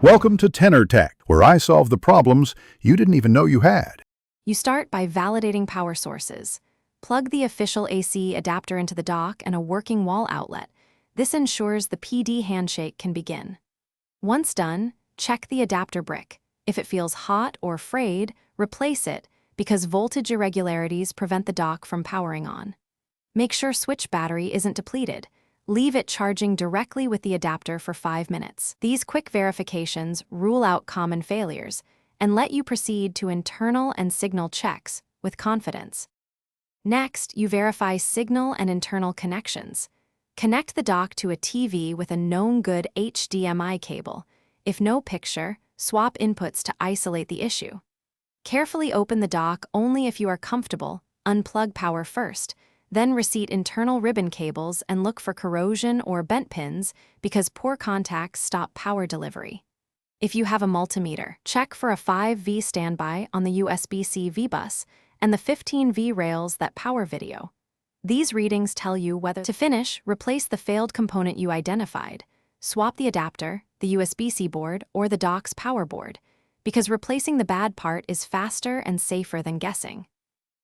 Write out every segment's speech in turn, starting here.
Welcome to Tenor Tech, where I solve the problems you didn't even know you had. You start by validating power sources. Plug the official AC adapter into the dock and a working wall outlet. This ensures the PD handshake can begin. Once done, check the adapter brick. If it feels hot or frayed, replace it because voltage irregularities prevent the dock from powering on. Make sure switch battery isn't depleted. Leave it charging directly with the adapter for 5 minutes. These quick verifications rule out common failures and let you proceed to internal and signal checks with confidence. Next, you verify signal and internal connections. Connect the dock to a TV with a known good HDMI cable. If no picture, swap inputs to isolate the issue. Carefully open the dock only if you are comfortable. Unplug power first. Then reseat internal ribbon cables and look for corrosion or bent pins because poor contacts stop power delivery. If you have a multimeter, check for a 5V standby on the USB-C V-bus and the 15V rails that power video. These readings tell you whether to finish, replace the failed component you identified, swap the adapter, the USB-C board, or the dock's power board, because replacing the bad part is faster and safer than guessing.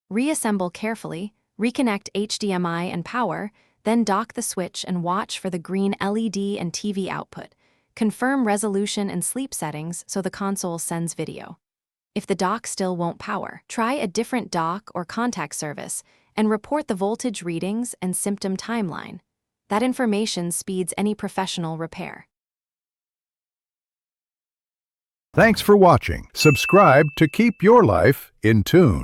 Reassemble carefully, reconnect HDMI and power, then dock the switch and watch for the green LED and TV output. Confirm resolution and sleep settings so the console sends video. If the dock still won't power, try a different dock or contact service and report the voltage readings and symptom timeline. That information speeds any professional repair. Thanks for watching. Subscribe to keep your life in tune.